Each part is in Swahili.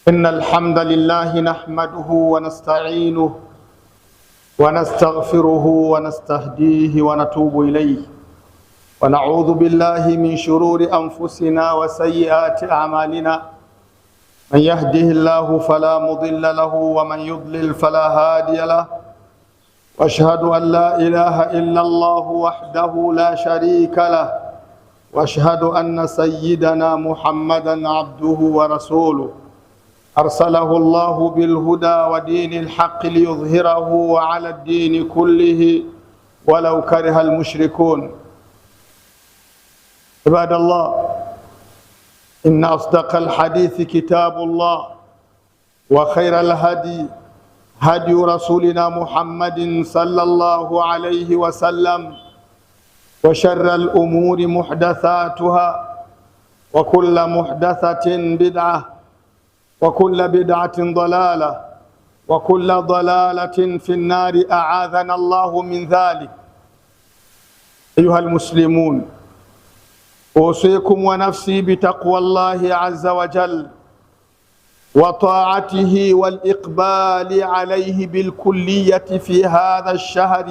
إن الحمد لله نحمده ونستعينه ونستغفره ونستهديه ونتوب إليه ونعوذ بالله من شرور أنفسنا وسيئات أعمالنا. من يهده الله فلا مضل له ومن يضلل فلا هادي له، وأشهد أن لا إله إلا الله وحده لا شريك له، وأشهد أن سيدنا محمدا عبده ورسوله أرسله الله بالهدى ودين الحق ليظهره على الدين كله ولو كره المشركون. عباد الله، إن أصدق الحديث كتاب الله، وخير الهدي هدي رسولنا محمد صلى الله عليه وسلم، وشر الأمور محدثاتها، وكل محدثة بدعة، وكل بدعة ضلالة، وكل ضلالة في النار، أعاذنا الله من ذلك. أيها المسلمون، أوصيكم ونفسي بتقوى الله عز وجل وطاعته والإقبال عليه بالكلية في هذا الشهر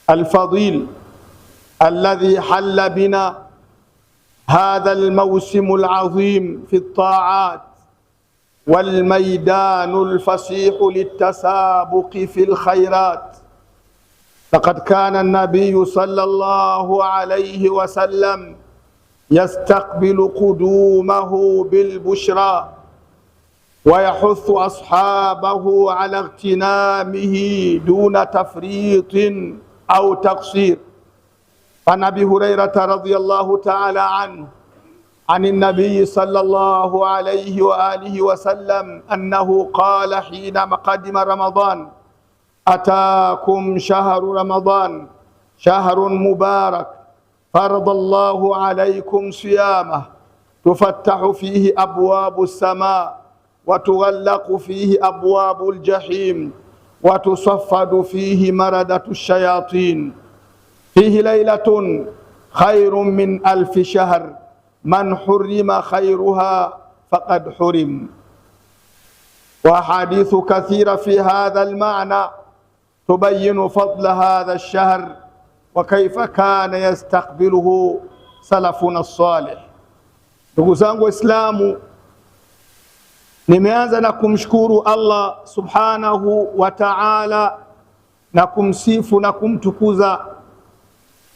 الفضيل الذي حل بنا هذا الموسم العظيم في الطاعات، والميدان الفسيح للتسابق في الخيرات. لقد كان النبي صلى الله عليه وسلم يستقبل قدومه بالبشرى ويحث أصحابه على اغتنامه دون تفريط أو تقصير. عن أبي هريرة رضي الله تعالى عنه عن النبي صلى الله عليه وآله وسلم أنه قال حينما قدم رمضان: أتاكم شهر رمضان شهر مبارك فرض الله عليكم صيامه، تفتح فيه أبواب السماء، وتغلق فيه أبواب الجحيم، وتصفد فيه مردة الشياطين، فيه ليلة خير من 1000 شهر، من حرم خيرها فقد حرم. وأحاديث كثيرة في هذا المعنى تبين فضل هذا الشهر وكيف كان يستقبله سلفنا الصالح. Ndugu zangu Waislamu, nimeanza na kumshukuru Allah subhanahu wa ta'ala na kumsifu na kumtukuza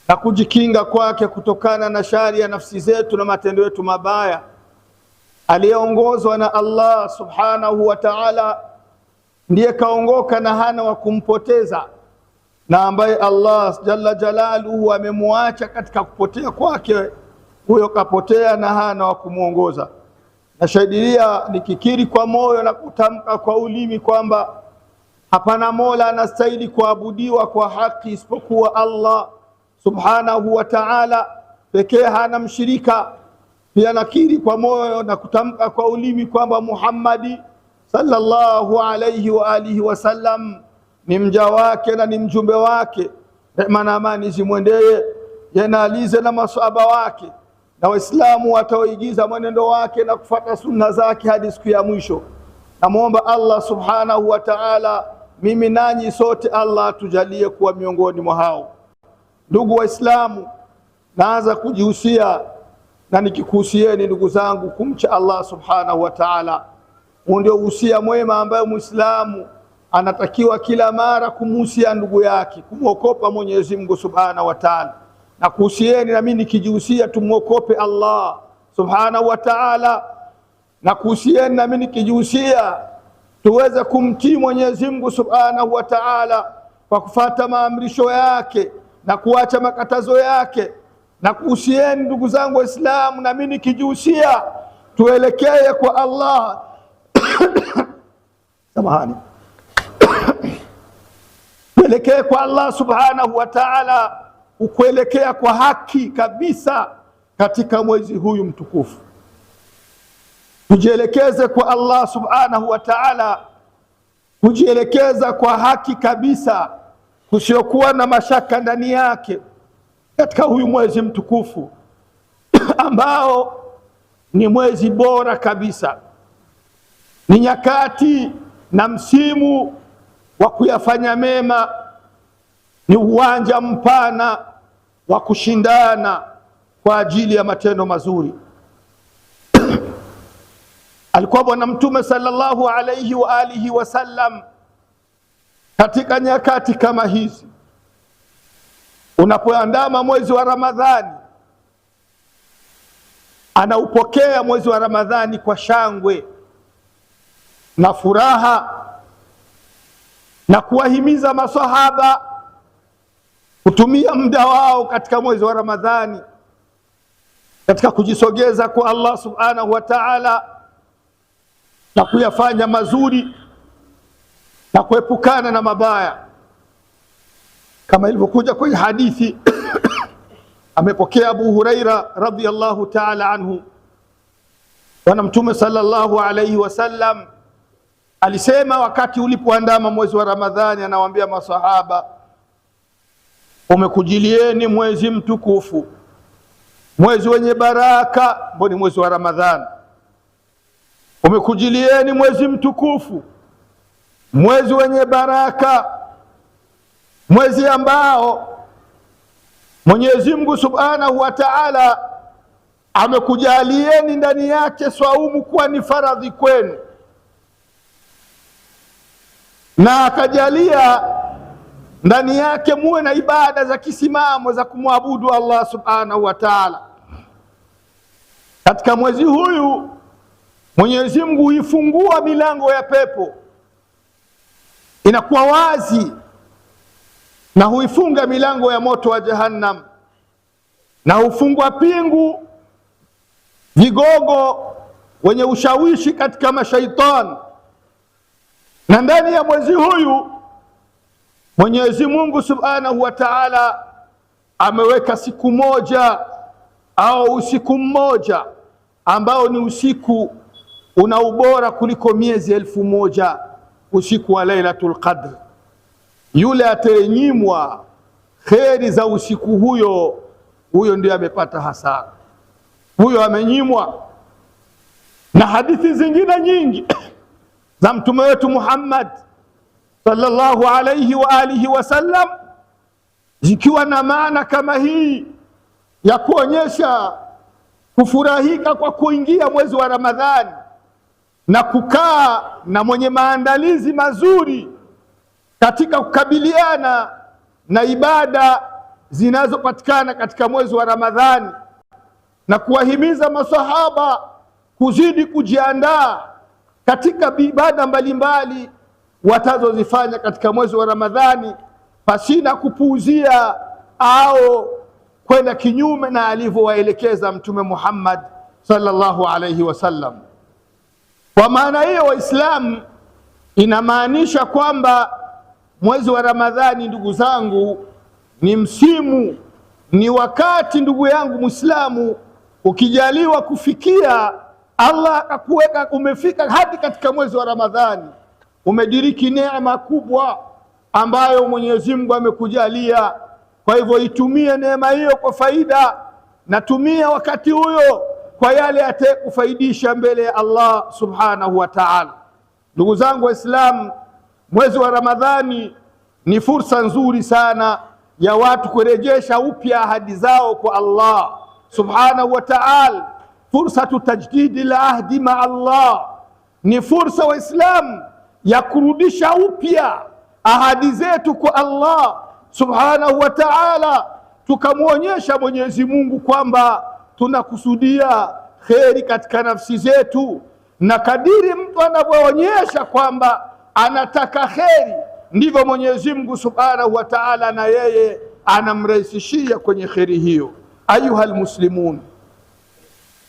na kujikinga kwake kutokana na shari ya nafsi zetu na matendo yetu mabaya. Aliyeongozwa na Allah subhanahu wa ta'ala ndiye kaongoka na hana wa kumpoteza, na ambaye Allah jalla jalaluhu amemwacha katika kupotea kwake, huyo kapotea na hana wa kumuongoza. Na shahidia nikikiri kwa moyo na kutamka kwa ulimi kwamba hapana mola anastahili kuabudiwa kwa haki isipokuwa Allah subhanahu wa ta'ala pekee, hana mshirika. Pia nakiri kwa moyo na kutamka kwa ulimi kwamba Muhammadi sallallahu alayhi wa alihi wasallam ni mja wake na ni mjumbe wake. Rehma na amani zimwendee yeye alize na maswahaba wake na Waislamu wataoigiza mwenendo wake na kufuata sunna zake hadi siku ya mwisho. Namuomba Allah subhanahu wa ta'ala mimi nanyi sote Allah tujalie kuwa miongoni mwa hao. Ndugu Waislamu, naanza kujihusia na nikikuhusieni ndugu zangu kumcha Allah subhanahu wa ta'ala. Ndio uhusia mwema ambayo Muislamu anatakiwa kila mara kumuhusia ndugu yake, kumuokopa Mwenyezi Mungu subhanahu wa ta'ala. Na kuhusieni na mimi nikijihusia tumuokope Allah subhanahu wa ta'ala, na kuhusieni na mimi nikijihusia tuweze kumtii Mwenyezi Mungu subhanahu wa ta'ala kwa kufuata maamrisho yake na kuacha makatazo yake. Na kuhusieni ndugu zangu Waislamu na mimi nikijihusia tuelekee kwa Allah samahani tuelekee kwa Allah subhanahu wa ta'ala, ukuelekea kwa haki kabisa katika mwezi huyu mtukufu. Tujielekeze kwa Allah subhanahu wa ta'ala, kujielekeza kwa haki kabisa, kusiokuwa na mashaka ndani yake katika huyu mwezi mtukufu ambao ni mwezi bora kabisa, ni nyakati na msimu wa kuyafanya mema, ni uwanja mpana wa kushindana kwa ajili ya matendo mazuri. Alikuwa Bwana Mtume sallallahu alayhi wa alihi wasallam katika nyakati kama hizi, unapoandama mwezi wa Ramadhani, anaupokea mwezi wa Ramadhani kwa shangwe na furaha, na kuwahimiza masahaba kutumia muda wao katika mwezi wa Ramadhani katika kujisogeza kwa Allah subhanahu wa ta'ala na kuyafanya mazuri na kuepukana na mabaya, kama ilivyokuja kwenye hadithi amepokea Abu Huraira radhiyallahu ta'ala anhu. Bwana Mtume sallallahu alayhi wasallam alisema wakati ulipoandama mwezi wa Ramadhani, anawaambia masahaba, umekujilieni mwezi mtukufu, mwezi wenye baraka, mboni mwezi wa Ramadhani. Umekujilieni mwezi mtukufu, mwezi wenye baraka, mwezi ambao Mwenyezi Mungu Subhanahu wa Ta'ala amekujalieni ndani yake swaumu kuwa ni faradhi kwenu, na akajalia ndani yake muwe na ibada za kisimamo za kumwabudu Allah Subhanahu wa Ta'ala. Katika mwezi huyu Mwenyezi Mungu huifungua milango ya pepo, inakuwa wazi, na huifunga milango ya moto wa Jahannam, na hufungwa pingu vigogo wenye ushawishi katika mashaitani. Na ndani ya mwezi huyu Mwenyezi Mungu Subhanahu wa Ta'ala ameweka siku moja au usiku mmoja ambao ni usiku una ubora kuliko miezi 1000, usiku wa Lailatul Qadr. Yule atenyimwa kheri za usiku huyo ndiye amepata hasara, huyo amenyimwa. Na hadithi zingine nyingi za mtume wetu Muhammad sallallahu alayhi wa alihi wasallam zikiwa na maana kama hii ya kuonyesha kufurahika kwa kuingia mwezi wa Ramadhani na kukaa na mwenye maandalizi mazuri katika kukabiliana na ibada zinazopatikana katika mwezi wa Ramadhani, na kuwahimiza masahaba kuzidi kujiandaa katika ibada mbalimbali watazozifanya katika mwezi wa Ramadhani, pasina kupuuzia au kwenda kinyume na alivyowaelekeza Mtume Muhammad sallallahu alayhi wasallam. Kwa maana hiyo, Waislamu, inamaanisha kwamba mwezi wa Ramadhani, ndugu zangu, ni msimu, ni wakati, ndugu yangu Muislamu, ukijaliwa kufikia, Allah akakuweka umefika hadi katika mwezi wa Ramadhani, umediriki neema kubwa ambayo Mwenyezi Mungu amekujalia. Kwa hivyo itumie neema hiyo kwa faida, na tumia wakati huyo kwa yale atakufaidisha mbele ya Allah Subhanahu wa Ta'ala. Ndugu zangu Waislamu, mwezi wa Ramadhani ni fursa nzuri sana ya watu kurejesha upya ahadi zao kwa Allah Subhanahu wa Ta'ala. Fursatu tajdidi al-ahdi ma Allah, ni fursa Waislamu ya kurudisha upya ahadi zetu kwa Allah Subhanahu wa Ta'ala, tukamwonyesha Mwenyezi Mungu kwamba tunakusudia kheri katika nafsi zetu, na kadiri mtu anavyoonyesha kwamba anataka kheri, ndivyo Mwenyezi Mungu Subhanahu wa Ta'ala na yeye anamrahisishia kwenye kheri hiyo. Ayuha almuslimun,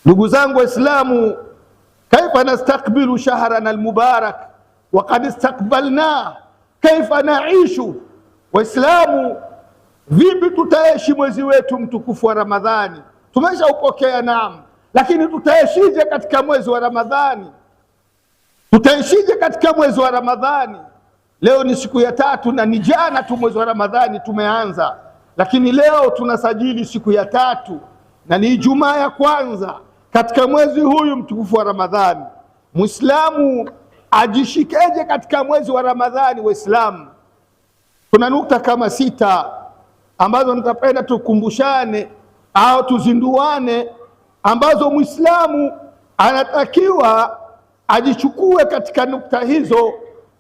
ndugu zangu Waislamu, kaifa nastakbilu shahrana almubarak wa qad istakbalna, kaifa naishu. Waislamu, vipi tutaishi mwezi wetu mtukufu wa Ramadhani? Tumeshaupokea, naam, lakini tutaishije katika mwezi wa Ramadhani? Tutaishije katika mwezi wa Ramadhani? Leo ni siku ya 3 na ni jana tu mwezi wa Ramadhani tumeanza, lakini leo tunasajili siku ya 3 na ni Ijumaa ya kwanza katika mwezi huyu mtukufu wa Ramadhani. Muislamu, ajishikeje katika mwezi wa Ramadhani. Waislamu, kuna nukta kama 6 ambazo nitapenda tukumbushane au tuzinduane, ambazo Muislamu anatakiwa ajichukue katika nukta hizo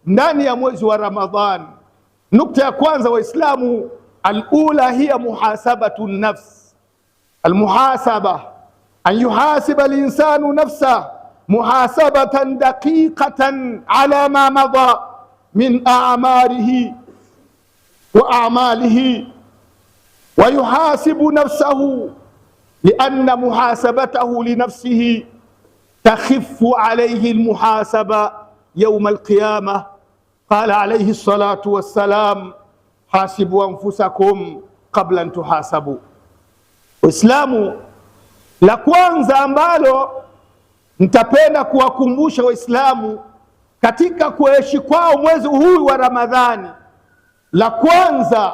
ndani ya mwezi wa Ramadhani. Nukta ya kwanza Waislamu, alula hiya muhasabatu nafs. Almuhasaba an yuhasiba alinsanu nafsa muhasabatan daqiqatan ala ma madha min a'marihi wa a'malihi wa yuhasibu nafsahu lianna muhasabatahu linafsihi takhifu alayhi almuhasaba yawm alqiyamah. Qala alayhi salatu wassalam, hasibu anfusakum qabla an tuhasabu. Waislamu, la kwanza ambalo nitapenda kuwakumbusha Waislamu katika kuishi kwao mwezi huu wa Ramadhani, la kwanza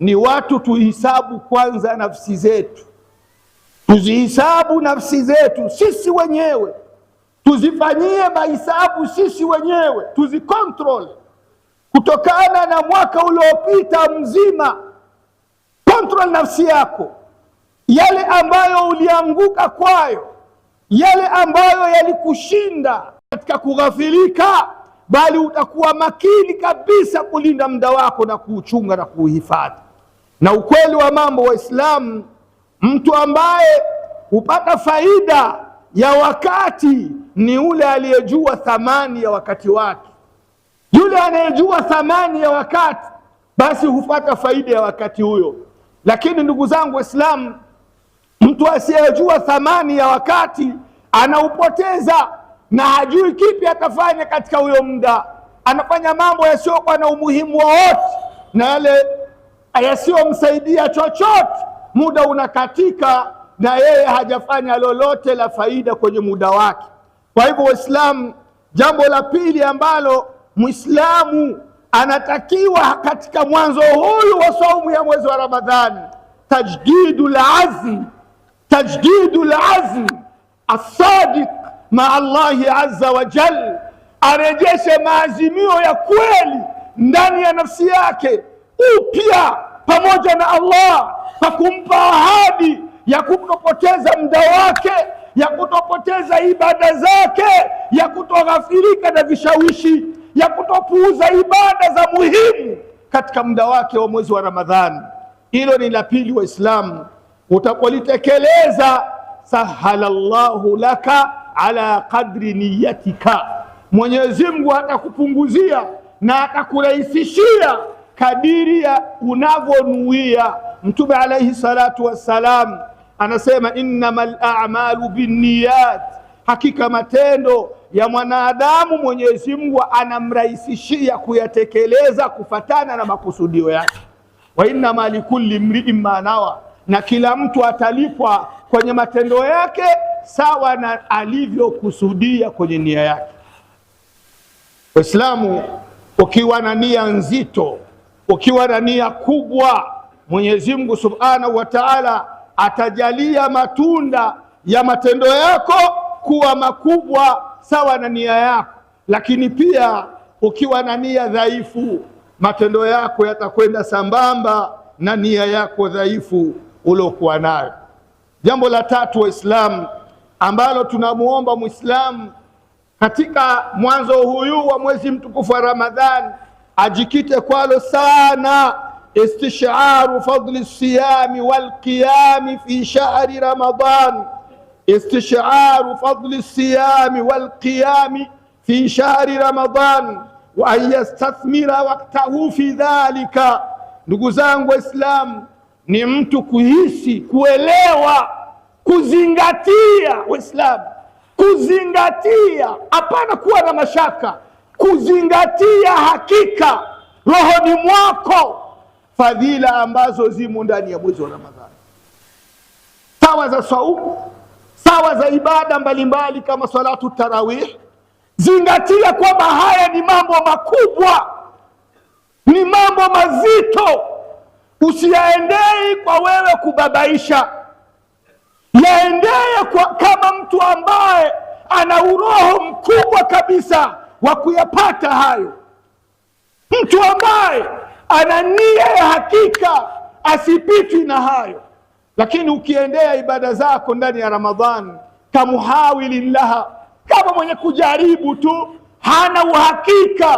ni watu tuhisabu kwanza nafsi zetu. Tuzihisabu nafsi zetu sisi wenyewe, tuzifanyie mahisabu sisi wenyewe, tuzikontrol kutokana na mwaka uliopita mzima. Control nafsi yako, yale ambayo ulianguka kwayo, yale ambayo yalikushinda katika kughafilika, bali utakuwa makini kabisa kulinda muda wako na kuuchunga na kuuhifadhi. Na ukweli wa mambo Waislamu, mtu ambaye hupata faida ya wakati ni ule aliyejua thamani ya wakati wake. Yule anayejua thamani ya wakati, basi hupata faida ya wakati huyo. Lakini ndugu zangu Waislamu, mtu asiyejua thamani ya wakati anaupoteza na hajui kipi atafanya katika huyo muda. Anafanya mambo yasiyokuwa na umuhimu wowote na yale yasiyomsaidia chochote. Muda unakatika na yeye hajafanya lolote la faida kwenye muda wake. Kwa hivyo Waislamu, jambo la pili ambalo Muislamu anatakiwa katika mwanzo huyu wa saumu ya mwezi wa Ramadhani, tajdidul azm as-sadiq ma Allahi azza wa jal, arejeshe maazimio ya kweli ndani ya nafsi yake upya pamoja na Allah, kwa kumpa ahadi ya kutopoteza muda wake, ya kutopoteza ibada zake, ya kutoghafirika na vishawishi, ya kutopuuza ibada za muhimu katika muda wake wa mwezi wa Ramadhani. Hilo ni la pili Waislamu. Utapolitekeleza, sahalallahu laka ala qadri niyatika, Mwenyezi Mungu atakupunguzia na atakurahisishia kadiri ya unavyonuia. Mtume alayhi salatu wassalam anasema, innamal a'malu binniyat, hakika matendo ya mwanadamu Mwenyezi Mungu anamrahisishia kuyatekeleza kufatana na makusudio yake. Wa innama likulli imri'in ma nawa, na kila mtu atalipwa kwenye matendo yake sawa na alivyokusudia kwenye nia yake. Waislamu, ukiwa na nia nzito, ukiwa na nia kubwa, Mwenyezi Mungu Subhanahu wa Ta'ala atajalia matunda ya matendo yako kuwa makubwa sawa na nia yako. Lakini pia ukiwa na nia dhaifu, matendo yako yatakwenda sambamba na nia yako dhaifu uliokuwa nayo. Jambo la tatu Waislamu ambalo tunamuomba Muislamu katika mwanzo huyu wa mwezi mtukufu wa Ramadhani ajikite kwalo sana, istisharu fadli siyami wal qiyami fi shahri Ramadan. Istisharu fadli siyami wal qiyami fi shahri Ramadan wa an yastathmira waqtahu fi dhalika. Ndugu zangu Waislamu, ni mtu kuhisi, kuelewa, kuzingatia. Waislamu, kuzingatia, hapana kuwa na mashaka, kuzingatia hakika rohoni mwako fadhila ambazo zimo ndani ya mwezi wa Ramadhani, sawa za saumu, sawa za ibada mbalimbali kama salatu tarawih. Zingatia kwamba haya ni mambo makubwa, ni mambo mazito. Usiyaendei kwa wewe kubabaisha, yaendee kama mtu ambaye ana uroho mkubwa kabisa wa kuyapata hayo. Mtu ambaye ana nia ya hakika asipitwi na hayo. Lakini ukiendea ibada zako ndani ya Ramadhani kamuhawili laha, kama mwenye kujaribu tu, hana uhakika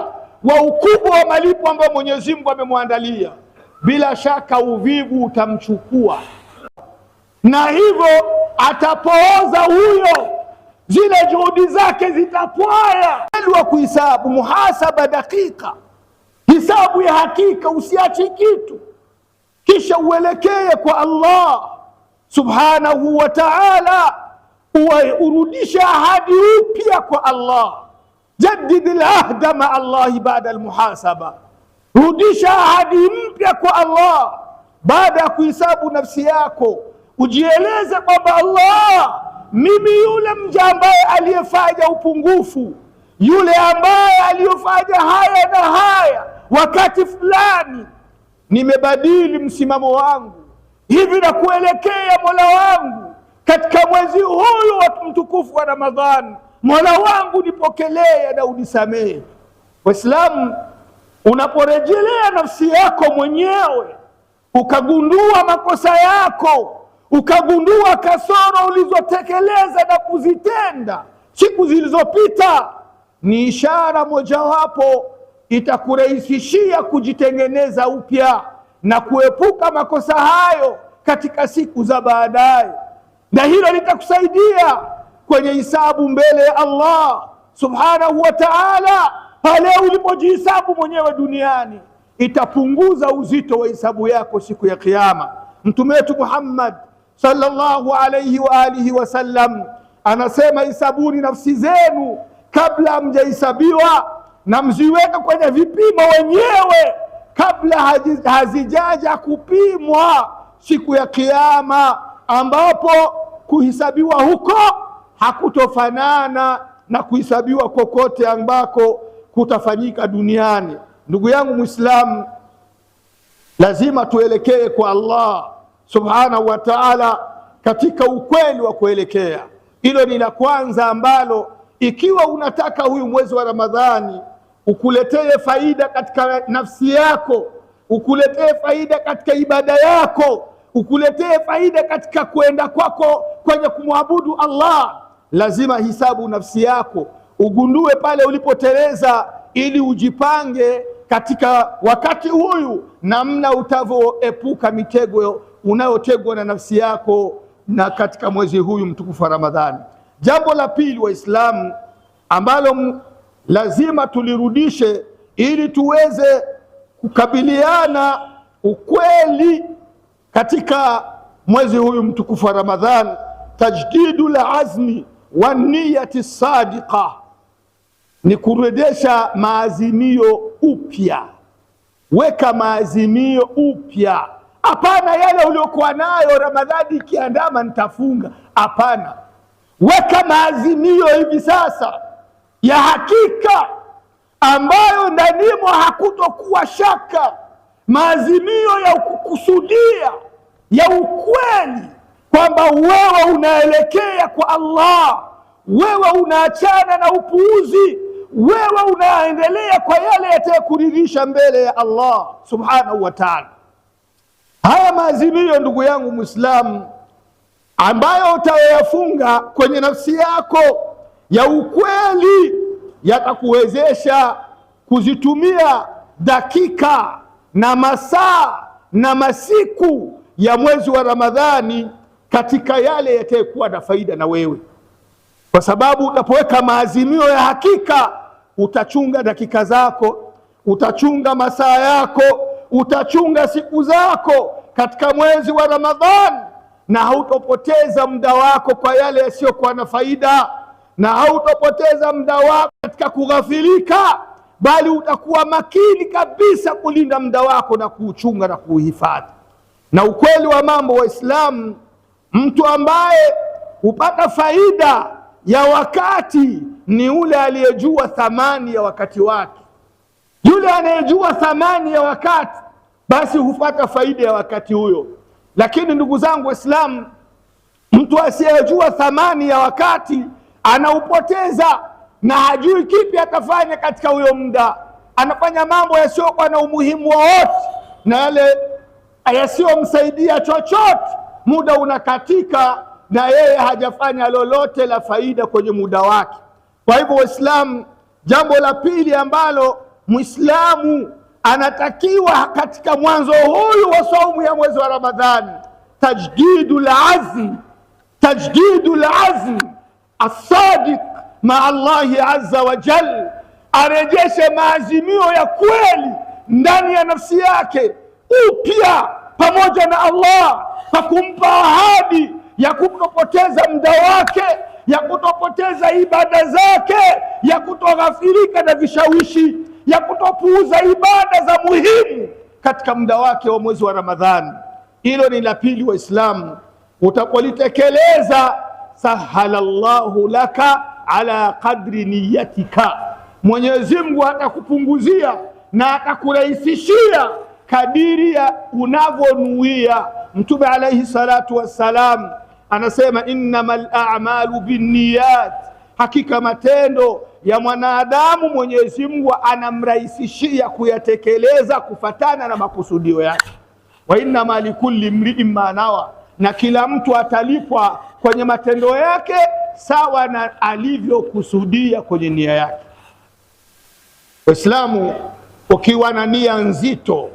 wa ukubwa wa malipo ambayo Mwenyezi Mungu amemwandalia, bila shaka uvivu utamchukua, na hivyo atapooza huyo, zile juhudi zake zitapwaya. Wa kuhisabu, muhasaba dakika, hisabu ya hakika, usiache kitu, kisha uelekee kwa Allah subhanahu wa ta'ala, urudisha ahadi upya kwa Allah. Jaddid al-ahda ma Allah baada al-muhasaba, rudisha ahadi mpya kwa Allah baada ya kuhisabu nafsi yako. Ujieleze kwamba Allah, mimi yule mja ambaye aliyefanya upungufu, yule ambaye aliyofanya haya na haya wakati fulani, nimebadili msimamo wangu hivi na kuelekea Mola wangu katika mwezi huyu wa mtukufu wa Ramadhani. Mola wangu nipokelee na unisamehe. Waislamu, unaporejelea nafsi yako mwenyewe, ukagundua makosa yako, ukagundua kasoro ulizotekeleza na kuzitenda siku zilizopita, ni ishara mojawapo itakurahisishia kujitengeneza upya na kuepuka makosa hayo katika siku za baadaye, na hilo litakusaidia kwenye hisabu mbele ya Allah subhanahu wa ta'ala. Pale ulipojihisabu mwenyewe duniani, itapunguza uzito wa hisabu yako siku ya Kiyama. Mtume wetu Muhammad sallallahu alayhi wa alihi wasallam anasema, hisabuni nafsi zenu kabla mjahisabiwa, na mziweke kwenye vipimo wenyewe kabla hazijaja kupimwa siku ya Kiyama, ambapo kuhisabiwa huko hakutofanana na kuhisabiwa kokote ambako kutafanyika duniani. Ndugu yangu Muislamu, lazima tuelekee kwa Allah subhanahu wa ta'ala katika ukweli wa kuelekea. Hilo ni la kwanza ambalo, ikiwa unataka huyu mwezi wa Ramadhani ukuletee faida katika nafsi yako, ukuletee faida katika ibada yako, ukuletee faida katika kwenda kwako kwenye kumwabudu Allah, lazima hisabu nafsi yako, ugundue pale ulipoteleza, ili ujipange katika wakati huyu namna utavyoepuka mitego unayotegwa na nafsi yako na katika mwezi huyu mtukufu wa Ramadhani. Jambo la pili, Waislamu, ambalo lazima tulirudishe ili tuweze kukabiliana ukweli katika mwezi huyu mtukufu wa Ramadhani, tajdidul azmi wa niyati sadiqa, ni kurejesha maazimio upya. Weka maazimio upya. Hapana yale uliokuwa nayo Ramadhani ikiandama nitafunga. Hapana, weka maazimio hivi sasa ya hakika, ambayo ndanimo hakutokuwa shaka, maazimio ya kukusudia ya ukweli kwamba wewe unaelekea kwa Allah, wewe unaachana na upuuzi, wewe unaendelea kwa yale yatakuridhisha mbele ya Allah subhanahu wa ta'ala. Haya maazimio, ndugu yangu Muislamu, ambayo utayafunga kwenye nafsi yako ya ukweli, yatakuwezesha kuzitumia dakika na masaa na masiku ya mwezi wa Ramadhani katika yale yatakuwa na faida na wewe, kwa sababu unapoweka maazimio ya hakika, utachunga dakika zako, utachunga masaa yako, utachunga siku zako katika mwezi wa Ramadhani, na hautopoteza muda wako kwa yale yasiyokuwa na faida, na hautopoteza muda wako katika kughafilika, bali utakuwa makini kabisa kulinda muda wako na kuuchunga na kuuhifadhi. Na ukweli wa mambo, Waislamu, mtu ambaye hupata faida ya wakati ni yule aliyejua thamani ya wakati wake. Yule anayejua thamani ya wakati, basi hupata faida ya wakati huyo. Lakini ndugu zangu Waislamu, mtu asiyejua thamani ya wakati anaupoteza. na hajui kipi atafanya katika huyo muda. Anafanya mambo yasiyokuwa na umuhimu wowote na yale yasiyomsaidia chochote. Muda unakatika na yeye hajafanya lolote la faida kwenye muda wake. Kwa hivyo Waislamu, jambo la pili ambalo Muislamu anatakiwa katika mwanzo huyu wa saumu ya mwezi wa Ramadhani, tajdidul azm as-sadiq ma Allahi azza wa jal, arejeshe maazimio ya kweli ndani ya nafsi yake upya pamoja na Allah, kwa kumpa ahadi ya kutopoteza muda wake, ya kutopoteza ibada zake, ya kutoghafirika na vishawishi, ya kutopuuza ibada za muhimu katika muda wake wa mwezi wa Ramadhani. Hilo ni la pili. Waislamu, utapolitekeleza, sahala Allahu laka ala qadri niyatika, Mwenyezi Mungu atakupunguzia na atakurahisishia kadiri ya unavyonuia. Mtume alayhi salatu wassalam anasema, innamal a'malu binniyat, hakika matendo ya mwanadamu Mwenyezi Mungu anamrahisishia kuyatekeleza kufatana na makusudio yake. Wa innama likulli imri'in ma nawa, na kila mtu atalipwa kwenye matendo yake sawa na alivyokusudia kwenye nia yake. Waislamu, ukiwa na nia nzito,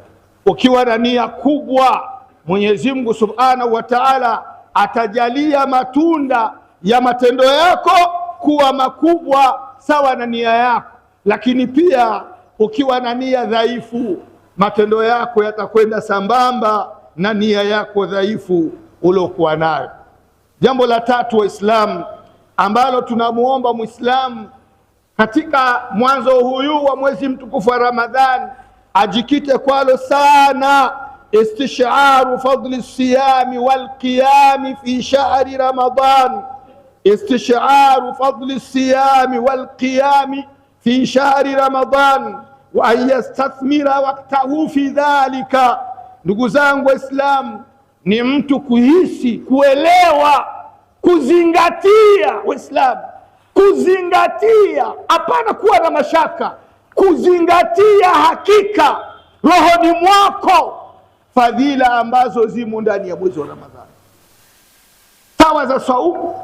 ukiwa na nia kubwa, Mwenyezi Mungu Subhanahu wa Ta'ala atajalia matunda ya matendo yako kuwa makubwa sawa na nia yako. Lakini pia ukiwa na nia dhaifu, matendo yako yatakwenda sambamba na nia yako dhaifu uliokuwa nayo. Jambo la tatu, Waislamu, ambalo tunamuomba Muislamu katika mwanzo huyu wa mwezi mtukufu wa Ramadhani ajikite kwalo sana, istisharu fadli siyami wal qiyami fi shahri Ramadan, istisharu fadli siyami wal qiyami fi shahri Ramadan wa an yastathmira waqtahu fi dhalika. Ndugu zangu Waislamu, ni mtu kuhisi, kuelewa, kuzingatia. Waislamu, kuzingatia, hapana kuwa na mashaka, kuzingatia hakika rohoni mwako fadhila ambazo zimo ndani ya mwezi wa Ramadhani, sawa za saumu,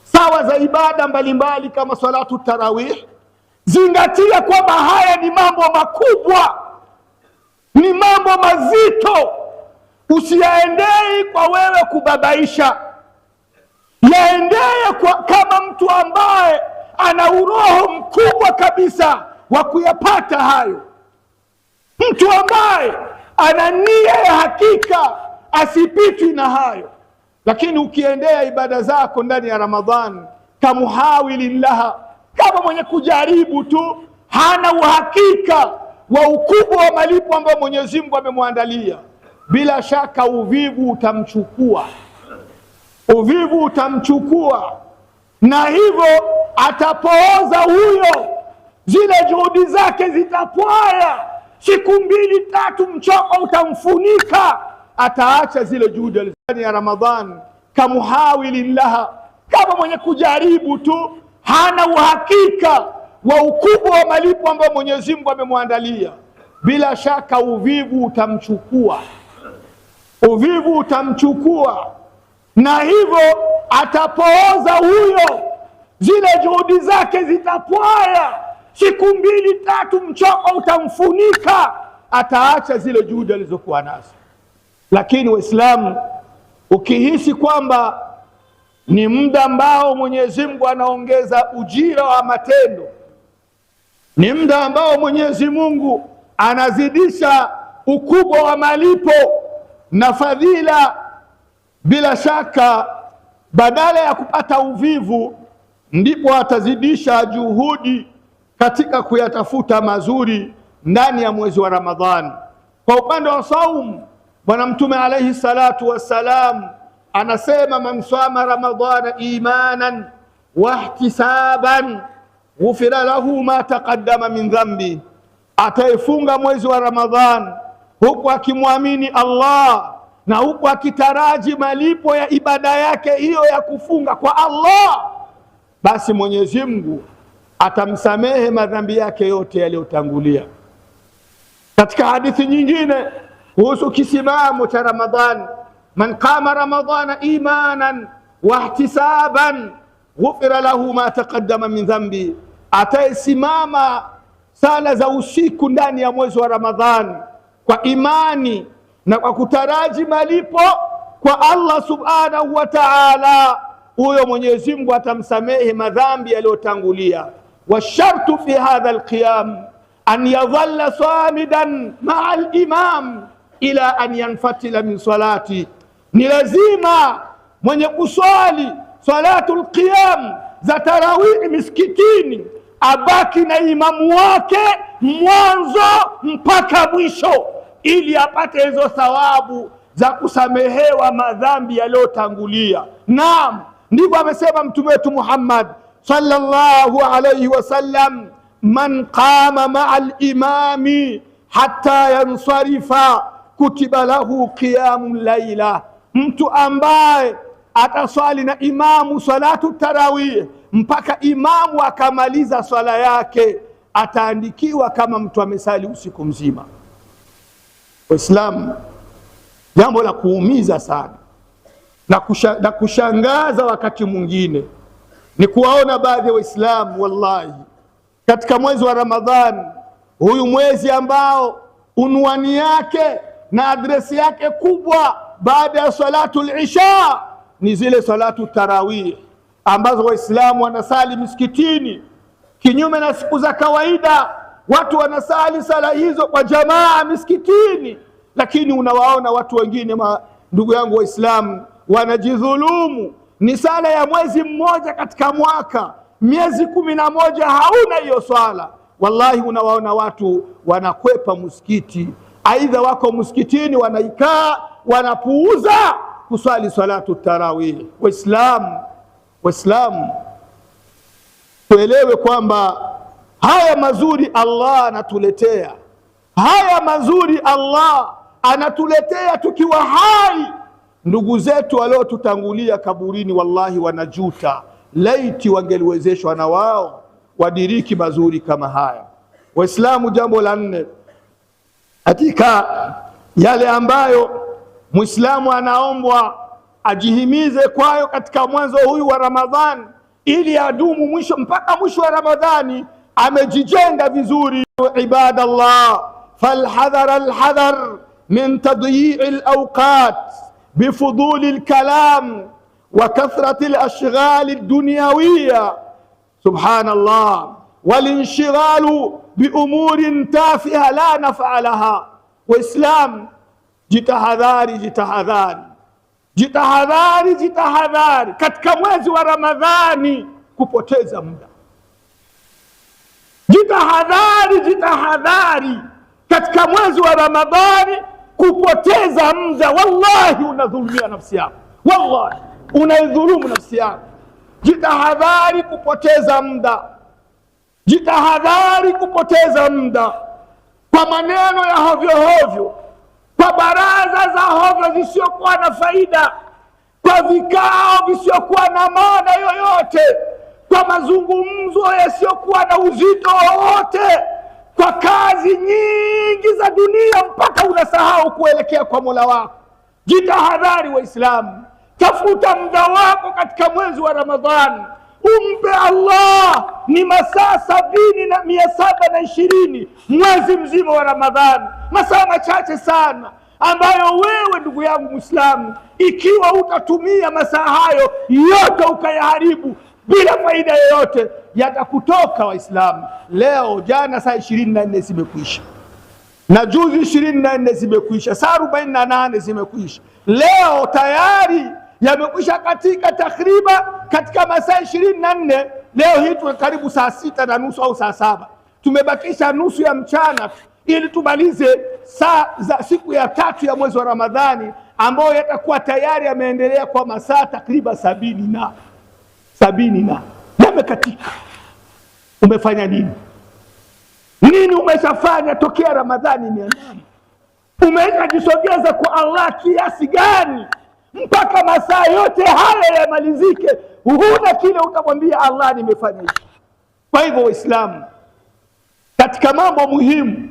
sawa za ibada mbalimbali kama salatu tarawih. Zingatia kwamba haya ni mambo makubwa, ni mambo mazito. Usiyaendei kwa wewe kubabaisha, yaendee kama mtu ambaye ana uroho mkubwa kabisa wa kuyapata hayo, mtu ambaye ana nia ya hakika, asipitwi na hayo. Lakini ukiendea ibada zako ndani ya Ramadhani kamuhawilin laha, kama mwenye kujaribu tu, hana uhakika wa ukubwa wa malipo ambayo Mwenyezi Mungu amemwandalia, bila shaka uvivu utamchukua, uvivu utamchukua, na hivyo atapooza huyo, zile juhudi zake zitapwaya. Siku 2 3 mchoko utamfunika, ataacha zile juhudi ndani ya Ramadhani kamuhawilin laha, kama mwenye kujaribu tu, hana uhakika wa ukubwa wa malipo ambayo Mwenyezi Mungu amemwandalia. Bila shaka uvivu utamchukua, uvivu utamchukua, na hivyo atapooza huyo, zile juhudi zake zitapwaya. Siku 2 3 mchoko utamfunika, ataacha zile juhudi alizokuwa nazo. Lakini Waislamu, ukihisi kwamba ni muda ambao Mwenyezi Mungu anaongeza ujira wa matendo, ni muda ambao Mwenyezi Mungu anazidisha ukubwa wa malipo na fadhila, bila shaka badala ya kupata uvivu, ndipo atazidisha juhudi katika kuyatafuta mazuri ndani ya mwezi wa Ramadhani. Kwa upande wa saumu, Bwana Mtume alayhi salatu wassalam anasema, man sama Ramadhana imanan wa ihtisaban ghufira lahu ma taqaddama min dhanbi, ataifunga mwezi wa Ramadhani huku akimwamini Allah na huku akitaraji malipo ya ibada yake hiyo ya kufunga kwa Allah, basi Mwenyezi Mungu atamsamehe madhambi yake yote yaliyotangulia. Katika hadithi nyingine kuhusu kisimamo cha Ramadhani, man qama ramadhana imanan wa ihtisaban ghufira lahu ma taqaddama min dhanbi, atayesimama sala za usiku ndani ya mwezi wa Ramadhani kwa imani na kwa kutaraji malipo kwa Allah subhanahu wa ta'ala, huyo Mwenyezi Mungu atamsamehe madhambi yaliyotangulia. Washartu fi hadha alqiyam an yadhalla samidan ma'a al-imam ila an yanfatila min salati, ni lazima mwenye kuswali salatul qiyam za tarawih miskitini abaki na imamu wake mwanzo mpaka mwisho, ili apate hizo thawabu za kusamehewa madhambi yaliyotangulia. Naam, ndivyo amesema mtume wetu Muhammad sallallahu alayhi wasallam, man qama ma'a al-imami hatta yansarifa kutiba lahu qiyamul layla, mtu ambaye ataswali na imamu salatu tarawih mpaka imamu akamaliza swala yake, ataandikiwa kama mtu amesali usiku mzima. Waislamu, jambo la kuumiza sana na kushangaza wakati mwingine ni kuwaona baadhi ya Waislamu wallahi katika mwezi wa Ramadhani, huyu mwezi ambao unwani yake na adresi yake kubwa baada ya salatul isha ni zile salatu tarawih ambazo Waislamu wanasali misikitini, kinyume na siku za kawaida watu wanasali sala hizo kwa jamaa misikitini. Lakini unawaona watu wengine, ndugu yangu Waislamu, wanajidhulumu. Ni sala ya mwezi mmoja katika mwaka, miezi 11 hauna hiyo swala. Wallahi unawaona watu wanakwepa msikiti, aidha wako msikitini wanaikaa wanapuuza kuswali salatu tarawih. Waislamu, tuelewe kwamba haya mazuri Allah anatuletea, haya mazuri Allah anatuletea tukiwa hai. Ndugu zetu waliotutangulia kaburini wallahi wanajuta, laiti wangeliwezeshwa na wao wadiriki mazuri kama haya. Waislamu, jambo la 4 katika yale ambayo Muislamu anaombwa ajihimize kwayo katika mwanzo huyu wa Ramadhani ili adumu mwisho mpaka mwisho wa Ramadhani amejijenga vizuri. Ibadallah, falhadhar alhadhar min tadyi'i alawqat bifuduli alkalam wa kathrati alashghal aldunyawiya, subhanallah, walinshigalu biumurin tafiha la naf'a laha. Waislam, jitahadhari katika mwezi wa Ramadhani kupoteza muda. Jitahadhari katika mwezi wa Ramadhani kupoteza muda. Wallahi unadhulumia nafsi yako, wallahi unaidhulumu nafsi yako. Jitahadhari kupoteza muda kwa maneno ya hovyo hovyo, kwa baraza za hovyo zisiokuwa na faida, kwa vikao visiokuwa na maana yoyote, kwa mazungumzo yasiyokuwa na uzito wowote, kwa kazi nyingi za dunia mpaka unasahau kuelekea kwa Mola wako. Jitahadhari Waislamu, tafuta muda wako katika mwezi wa Ramadhani, umpe Allah. Ni masaa 720 mwezi mzima wa Ramadhani, masaa machache sana ambayo wewe ndugu yangu Muislamu, ikiwa utatumia masaa hayo yote ukayaharibu bila faida yoyote, yatakutoka. Waislamu, leo jana saa 24 zimekwisha na juzi 24 zimekwisha, saa 48 zimekwisha, leo tayari yamekwisha katika takriban katika masaa 24. Leo hii tuna karibu saa 6:30 au saa 7, tumebakisha nusu ya mchana ili tumalize saa za siku ya 3 ya mwezi wa Ramadhani, ambayo yatakuwa tayari yameendelea kwa masaa takriban 70 na yamekatika. Umefanya nini? Umeshafanya tokea Ramadhani imeandama? Umeshajisogeza kwa Allah kiasi gani mpaka masaa yote haya yamalizike huna kile utamwambia Allah nimefanya hivi? Kwa hivyo Waislamu, katika mambo muhimu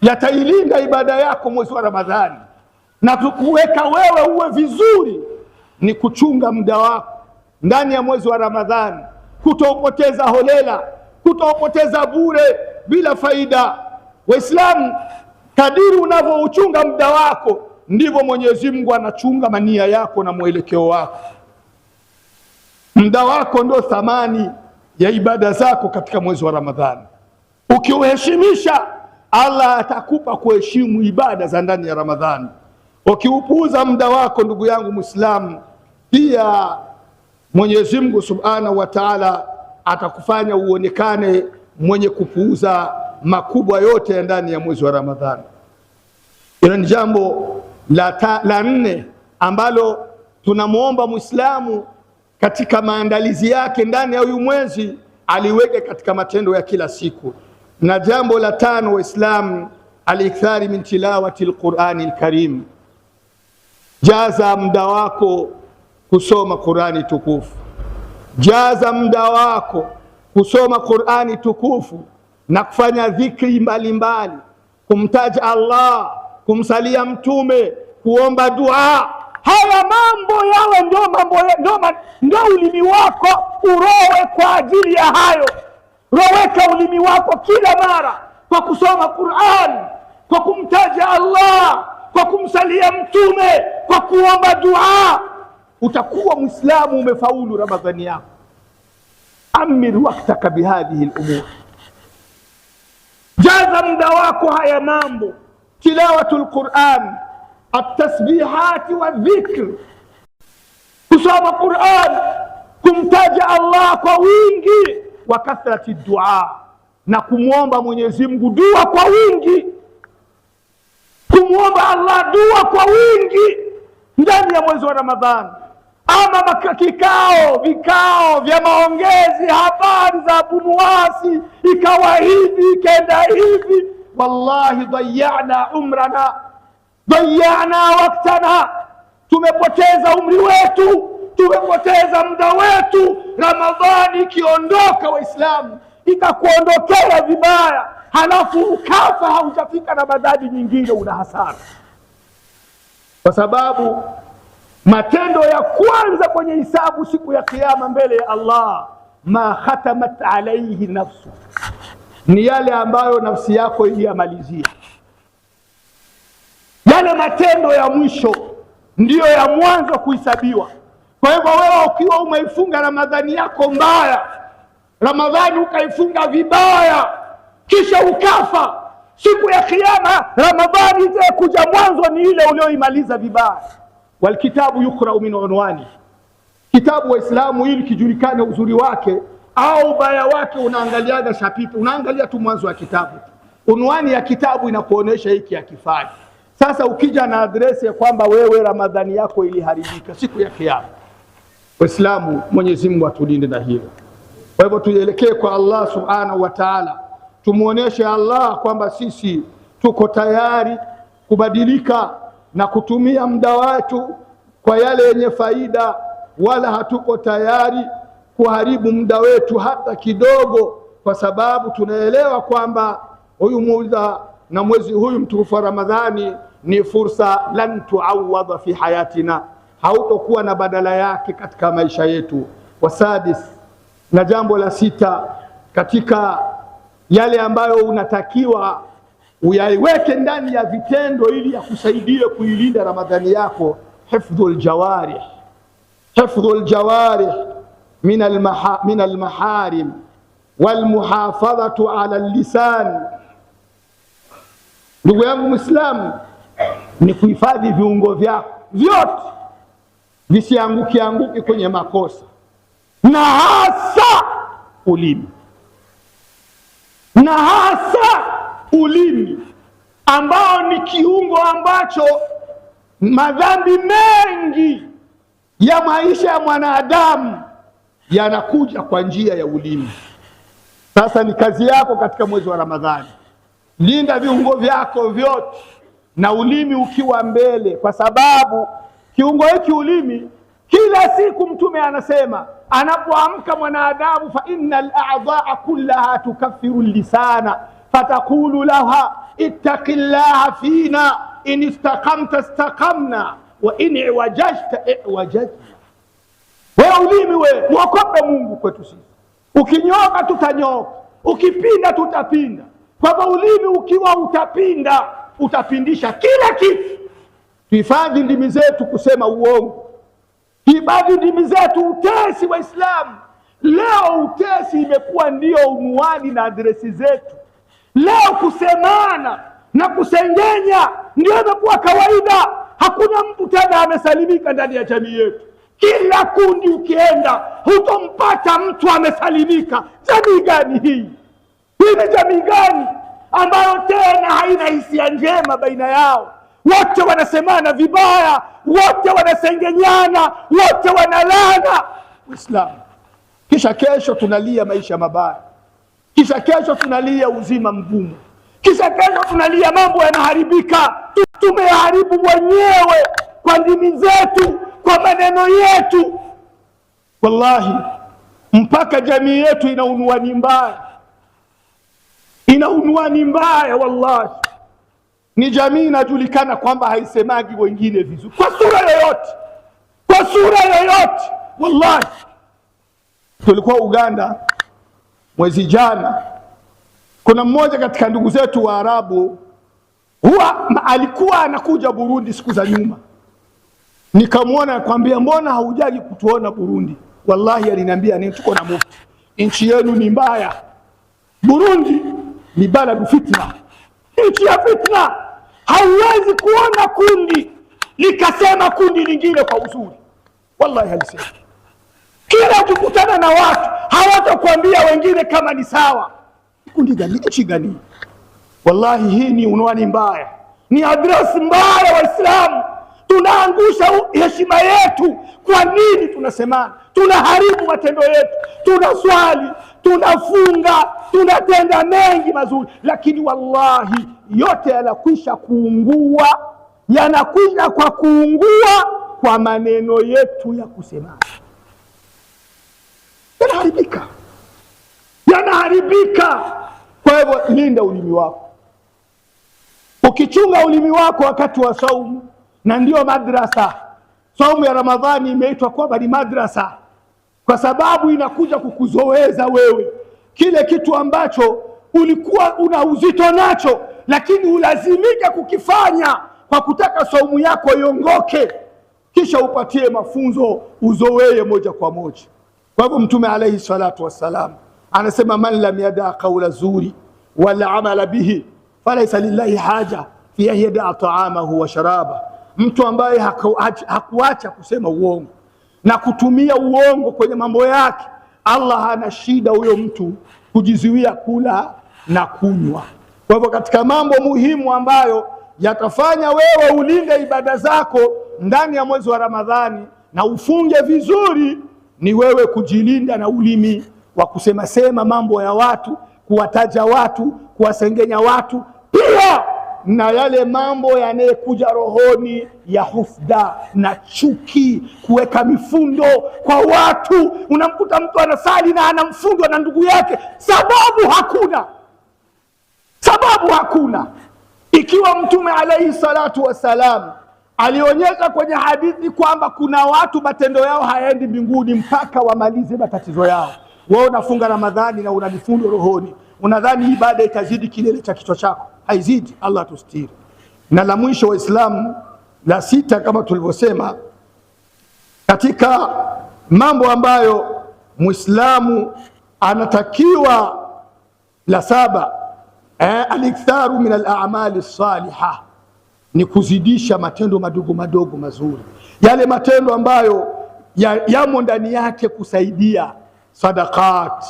yatailinda ibada yako mwezi wa Ramadhani na kukuweka wewe uwe vizuri ni kuchunga muda wako ndani ya mwezi wa Ramadhani, kutoupoteza holela, kutoupoteza bure bila faida. Waislamu, kadiri unavyouchunga muda wako ndivyo Mwenyezi Mungu anachunga mania yako na mwelekeo wako. Muda wako ndio thamani ya ibada zako katika mwezi wa Ramadhani. Ukiuheshimisha, Allah atakupa kuheshimu ibada za ndani ya Ramadhani. Ukiupuuza muda wako, ndugu yangu Muislamu, pia Mwenyezi Mungu Subhanahu wa Ta'ala atakufanya uonekane mwenye kupuuza makubwa yote ya ndani ya mwezi wa Ramadhani. Hilo ni jambo la nne ambalo tunamuomba Muislamu katika maandalizi yake ndani ya huyu mwezi aliweke katika matendo ya kila siku. Na jambo la tano, Waislamu, alikthari min tilawati alqurani alkarim. Jaza muda wako kusoma Qurani tukufu. Jaza muda wako kusoma Qurani tukufu na kufanya dhikri mbalimbali, kumtaja Allah, kumsalia Mtume, kuomba dua. Haya mambo yawe ndio ulimi wako urowe kwa ajili ya hayo. Roweka ulimi wako kila mara kwa kusoma Qur'an, kwa kumtaja Allah, kwa kumsalia Mtume, kwa kuomba dua. Utakuwa Muislamu umefaulu Ramadhani yako. Amir waktaka bihadhihi al-umur. Jaza muda wako haya mambo: tilawatul Qur'an, at-tasbihati wa dhikr, kusoma Qur'an, kumtaja Allah kwa wingi, wa kathrati dua, na kumwomba Mwenyezi Mungu dua kwa wingi. Kumwomba Allah dua kwa wingi ndani ya mwezi wa Ramadhani. Ama vikao vya maongezi, habari za bunuwasi, ikawa hivi ikaenda hivi, wallahi dayana umrana, dayana waktana. Tumepoteza umri wetu, tumepoteza muda wetu. Ramadhani ikiondoka, Waislamu, ikakuondokea vibaya, halafu ukafa haujafika Ramadhani nyingine, una hasara. Kwa sababu matendo ya kwanza kwenye hisabu siku ya Kiyama mbele ya Allah, ma khatamat alayhi nafsu, ni yale ambayo nafsi yako iliyamalizia. Yale matendo ya mwisho ndiyo ya mwanzo kuhesabiwa. Kwa hivyo wewe ukiwa umeifunga Ramadhani yako mbaya, Ramadhani ukaifunga vibaya, kisha ukafa, siku ya Kiyama Ramadhani itakuja mwanzo ni ile ulioimaliza vibaya. Walkitabu yukrau min unwani, kitabu Waislamu ili kijulikane uzuri wake au ubaya wake, unaangaliaga chapitre, unaangalia tu mwanzo wa kitabu. Unwani ya kitabu inakuonesha hiki hakifai. Sasa ukija na adresi ya kwamba wewe Ramadhani yako iliharibika siku ya Kiyama, Waislamu, Mwenyezi Mungu atulinde na hilo. Kwa hivyo tuelekee kwa Allah Subhanahu wa Ta'ala, tumuoneshe Allah kwamba sisi tuko tayari kubadilika na kutumia muda wetu kwa yale yenye faida, wala hatuko tayari kuharibu muda wetu hata kidogo, kwa sababu tunaelewa kwamba huyu muda na mwezi huyu mtukufu wa Ramadhani ni fursa lan tuawadha fi hayatina, hautokuwa na badala yake katika maisha yetu. Wasadis, na jambo la sita katika yale ambayo unatakiwa uyaiweke ndani ya vitendo ili ya kusaidia kuilinda Ramadhani yako, hifdhul jawarih. Hifdhul jawarih min almaharim walmuhafadhatu ala lisan. Ndugu yangu Muislamu, ni kuhifadhi viungo vyako vyote visianguke kwenye makosa, na hasa ulimi, na hasa ulimi ambao ni kiungo ambacho madhambi mengi ya maisha ya mwanadamu yanakuja kwa njia ya ulimi. Sasa ni kazi yako katika mwezi wa Ramadhani, linda viungo vyako vyote na ulimi ukiwa mbele, kwa sababu kiungo hiki ulimi Kila siku Mtume anasema anapoamka mwanadamu, fa innal a'dha'a kullaha tukaffiru lisana fataqulu laha ittaqillaha fina in istaqamta istaqamna wa in iwajajta iwajajna. Wewe ulimi wewe mwokope Mungu kwetu sisi, ukinyoka tutanyoka, ukipinda tutapinda. Kwa ulimi ukiwa utapinda, utapindisha kila kitu. Tuhifadhi ndimi zetu kusema uongo, tuhifadhi ndimi zetu utesi. Waislamu leo utesi imekuwa ndio unwani na adresi zetu. Leo kusemana na kusengenya ndio imekuwa kawaida. Hakuna mtu tena amesalimika ndani ya jamii yetu. Kila kundi ukienda hutompata mtu amesalimika. Jamii gani hii? Hii ni jamii gani ambayo tena haina hisia njema baina yao? Wote wanasemana vibaya, wote wanasengenyana, wote wanalana Uislamu. Kisha kesho tunalia maisha mabaya, kisha kesho tunalia uzima mgumu, kisha kesho tunalia mambo yanaharibika. Tumeharibu wenyewe kwa ndimi zetu, kwa maneno yetu. Wallahi mpaka jamii yetu ina unwani mbaya, ina unwani mbaya. Wallahi ni jamii inajulikana kwamba haisemagi wengine vizuri kwa sura yoyote, kwa sura yoyote. Wallahi tulikuwa Uganda mwezi jana, kuna mmoja katika ndugu zetu wa Arabu alikuwa anakuja Burundi siku za nyuma. Nikamwona nakwambia, mbona haujaji kutuona Burundi? Wallahi aliniambia, ni tuko na mufti, nchi yenu ni mbaya. Burundi ni baladu fitna, nchi ya fitna. Hauwezi kuona kundi likasema kundi lingine kwa uzuri. Wallahi alisema, kila ukikutana na watu hawatakwambia wengine kama ni sawa. Kundi gani? Nchi gani? Wallahi hii ni unwani mbaya, ni adresi mbaya. Waislamu tunaangusha heshima yetu. Kwa nini tunasemana? Tunaharibu matendo yetu. Tunaswali, tunafunga, tunatenda mengi mazuri, lakini wallahi yote yanakwisha kuungua, yanakwisha kwa kuungua kwa maneno yetu ya kusemana. Yanaharibika, yanaharibika. Kwa hivyo linda ulimi wako. Ukichunga ulimi wako wakati wa saumu, na ndio madrasa. Saumu ya Ramadhani imeitwa kwamba ni madrasa kwa sababu inakuja kukuzoeza wewe kile kitu ambacho ulikuwa una uzito nacho, lakini ulazimika kukifanya kwa kutaka saumu yako iongoke, kisha upatie mafunzo, uzoee moja kwa moja. Kwa hivyo Mtume alayhi salatu wassalam anasema, man lam yada qawla zuri wala amala bihi falaysa lillahi haja fi an yada ta'amahu wa sharaba. Mtu ambaye hakuacha kusema uongo na kutumia uongo kwenye mambo yake, Allah hana shida huyo mtu kujizuia kula na kunywa. Kwa hivyo katika mambo muhimu ambayo yatafanya wewe ulinde ibada zako ndani ya mwezi wa Ramadhani na ufunge vizuri, ni wewe kujilinda na ulimi wa kusema sema mambo ya watu, kuwataja watu, kuwasengenya watu, pia na yale mambo yanayekuja rohoni ya husda na chuki, kuweka mifundo kwa watu. Unamkuta mtu anasali na anamfundwa na ndugu yake, sababu hakuna, sababu hakuna. Ikiwa Mtume alayhi salatu wassalam alionyesha kwenye hadithi kwamba kuna watu matendo yao hayaendi mbinguni mpaka wamalize matatizo yao, wewe unafunga Ramadhani na una mifundo rohoni, unadhani ibada itazidi kilele cha kichwa chako? Haizidi. Allah tustiri. Na la mwisho Waislamu, la sita, kama tulivyosema, katika mambo ambayo Muislamu anatakiwa, la saba, al-iktharu min al-a'mali salihah, ni kuzidisha matendo madogo madogo mazuri, yale matendo ambayo yamo ndani yake kusaidia, sadaqat,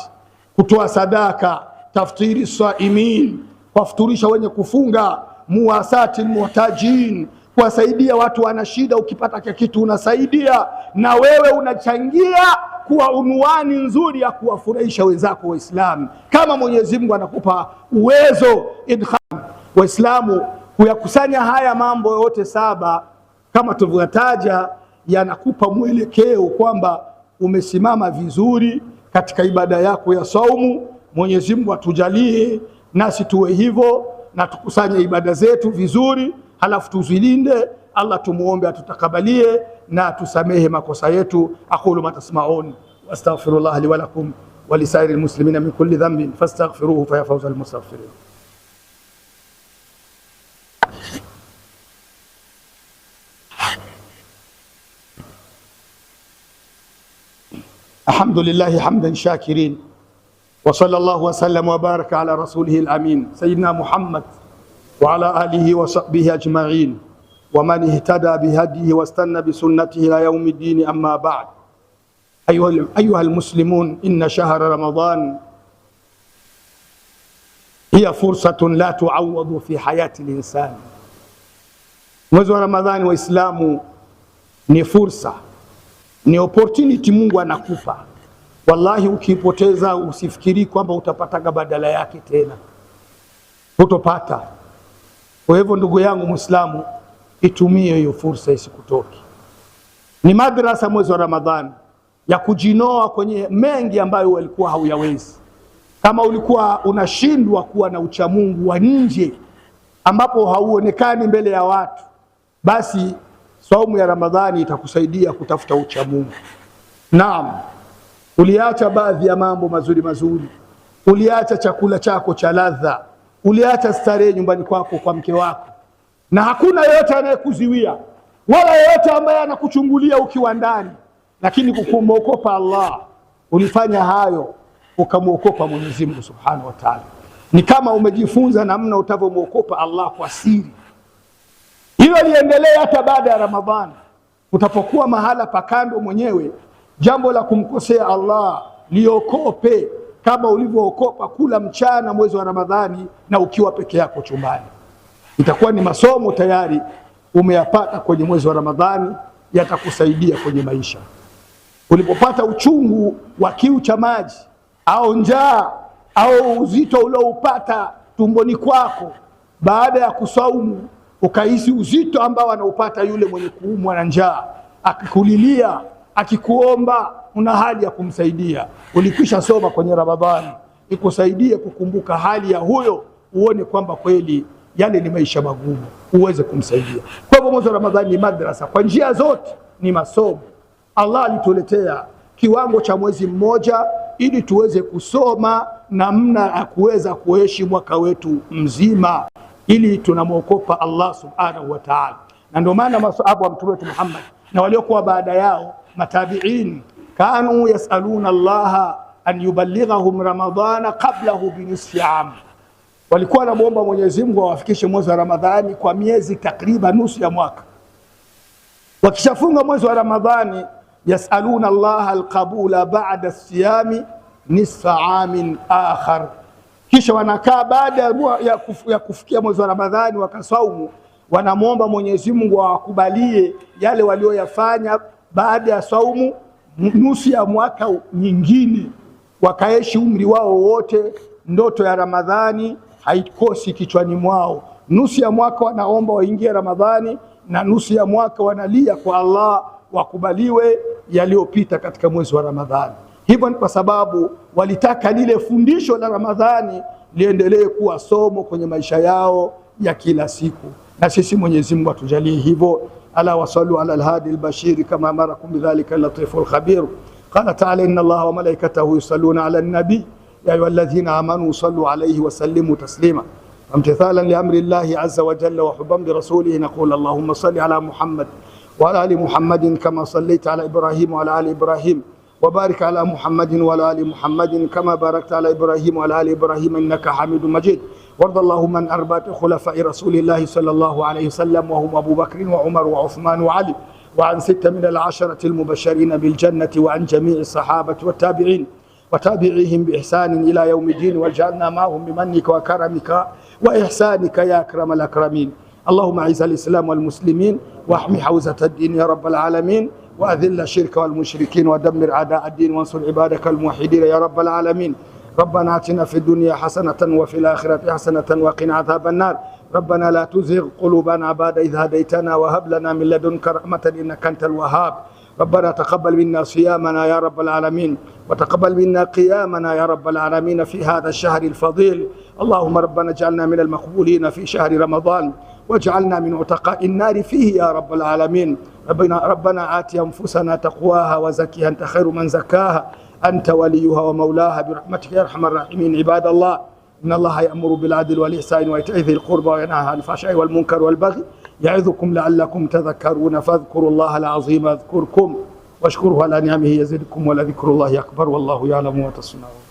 kutoa sadaka, taftiri saimin, kuwafuturisha wenye kufunga, muwasati muhtajin, kuwasaidia watu wana shida. Ukipata kitu unasaidia, na wewe unachangia kuwa unwani nzuri ya kuwafurahisha wenzako Waislamu, kama Mwenyezi Mungu anakupa uwezo. Waislamu kuyakusanya haya mambo yote saba kama tulivyotaja, yanakupa mwelekeo kwamba umesimama vizuri katika ibada yako ya saumu. Mwenyezi Mungu atujalie nasi tuwe hivyo na tukusanye ibada zetu vizuri, halafu tuzilinde. Allah tumuombe atutakabalie na tusamehe makosa yetu. Aqulu ma tasma'un wa astaghfirullah li wa lakum wa li sa'iril muslimina min kulli dhanbin fastaghfiruhu fa ya fawzal mustaghfirin. Alhamdulillahi hamdan shakirin wa sallallahu wa sallam wa baraka ala rasulihil amin sayyidina Muhammad wa ala alihi wa sahbihi ajma'in wa man ihtada bihadihi wastanna bisunnatihi ila yaumiddin. Amma ba'd. Ayuha almuslimun, inna shahra ramadan hiya fursatun la tu'awwadu fi hayati linsan. Mwezi wa Ramadhani Waislamu ni fursa, ni opportunity Mungu anakupa. Wallahi, ukipoteza usifikiri kwamba utapata badala yake tena, utopata. Kwa hivyo ndugu yangu Muislamu, itumie hiyo fursa isikutoke. Ni madrasa mwezi wa Ramadhani ya kujinoa kwenye mengi ambayo walikuwa hauyawezi. Kama ulikuwa unashindwa kuwa na uchamungu wa nje ambapo hauonekani mbele ya watu, basi saumu ya Ramadhani itakusaidia kutafuta uchamungu. Naam, uliacha baadhi ya mambo mazuri mazuri, uliacha chakula chako cha ladha, uliacha starehe nyumbani kwako kwa mke wako, na hakuna yeyote anayekuziwia wala yeyote ambaye anakuchungulia ukiwa ndani, lakini kukumwokopa Allah ulifanya hayo, ukamwokopa Mwenyezi Mungu Subhanahu wa Ta'ala. Ni kama umejifunza namna utavomwokopa Allah kwa siri. Hilo liendelee hata baada ya Ramadhani. Utapokuwa mahala pakando mwenyewe, jambo la kumkosea Allah liokope kama ulivyookopa kula mchana mwezi wa Ramadhani na ukiwa peke yako chumbani. Itakuwa ni masomo tayari umeyapata kwenye mwezi wa Ramadhani, yatakusaidia kwenye maisha. Ulipopata uchungu wa kiu cha maji au njaa au uzito ulioupata tumboni kwako baada ya kusaumu, ukahisi uzito ambao anaupata yule mwenye kuumwa na njaa, akikulilia, akikuomba, una hali ya kumsaidia. Ulikwisha soma kwenye Ramadhani ikusaidie kukumbuka hali ya huyo, uone kwamba kweli yale ni maisha magumu, uweze kumsaidia. Kwa hivyo mwezi wa Ramadhani ni madrasa kwa njia zote, ni masomo. Allah alituletea kiwango cha mwezi mmoja ili tuweze kusoma namna ya kuweza kuishi mwaka wetu mzima, ili tunamwokopa Allah Subhanahu wa Ta'ala. Na ndio maana masahaba wa Mtume Muhammad na waliokuwa baada yao matabi'in kanu yasaluna Allah an yuballighahum Ramadhana qablahu bi nisfi am. Walikuwa wanamuomba Mwenyezi Mungu awafikishe mwezi wa Ramadhani kwa miezi takriban nusu ya mwaka. Wakishafunga mwezi wa Ramadhani, yasaluna Allah alqabula ba'da as-siyami nisfa amin akhar. Kisha wanakaa baada ya kufikia mwezi wa Ramadhani wakasaumu, wanamuomba Mwenyezi Mungu awakubalie yale walioyafanya baada ya saumu nusu ya mwaka nyingine, wakaishi umri wao wote. Ndoto ya Ramadhani haikosi kichwani mwao. Nusu ya mwaka wanaomba waingie Ramadhani, na nusu ya mwaka wanalia kwa Allah wakubaliwe yaliyopita katika mwezi wa Ramadhani. Hivyo ni kwa sababu walitaka lile fundisho la Ramadhani liendelee kuwa somo kwenye maisha yao ya kila siku. Na sisi Mwenyezi Mungu atujalie hivyo. Ala wasallu ala alhadi albashir kama amarakum bidhalika latiful khabir. Qala ta'ala inna Allaha wa malaikatahu yusalluna ala an-nabi ya ayyuhalladhina amanu sallu alayhi wa sallimu taslima. Amtithalan li amri Allahi azza wa jalla wa hubban bi rasulihi naqulu Allahumma salli ala Muhammad wa ala ali Muhammadin kama sallaita ala Ibrahim wa ala ali Ibrahim وبارك على محمد وعلى آل محمد كما باركت على إبراهيم وعلى آل إبراهيم إنك حميد مجيد. وارض اللهم عن أربعة خلفاء رسول الله صلى الله عليه وسلم وهم أبو بكر وعمر وعثمان وعلي، وعن 6 من العشرة المبشرين بالجنة، وعن جميع الصحابة والتابعين وتابعيهم بإحسان إلى يوم الدين، واجعلنا معهم بمنك وكرمك وإحسانك يا أكرم الأكرمين. اللهم أعز الإسلام والمسلمين واحمي حوزة الدين يا رب العالمين، وأذل الشرك والمشركين ودمر أعداء الدين وانصر عبادك الموحدين يا رب العالمين. ربنا آتنا في الدنيا حسنة وفي الآخرة حسنة وقنا عذاب النار. ربنا لا تزغ قلوبنا بعد إذ هديتنا وهب لنا من لدنك رحمة إنك أنت الوهاب. ربنا تقبل منا صيامنا يا رب العالمين، وتقبل منا قيامنا يا رب العالمين في هذا الشهر الفضيل. اللهم ربنا اجعلنا من المقبولين في شهر رمضان، واجعلنا من عتقاء النار فيه يا رب العالمين. ربنا آت أنفسنا تقواها وزكها أنت خير من زكاها أنت وليها ومولاها برحمتك يا أرحم الراحمين. عباد الله، إن الله يأمر بالعدل والإحسان وإيتاء ذي القربى وينهى عن الفحشاء والمنكر والبغي يعظكم لعلكم تذكرون. فاذكروا الله العظيم يذكركم واشكروه على نعمه يزدكم ولذكر الله أكبر والله يعلم ما تصنعون.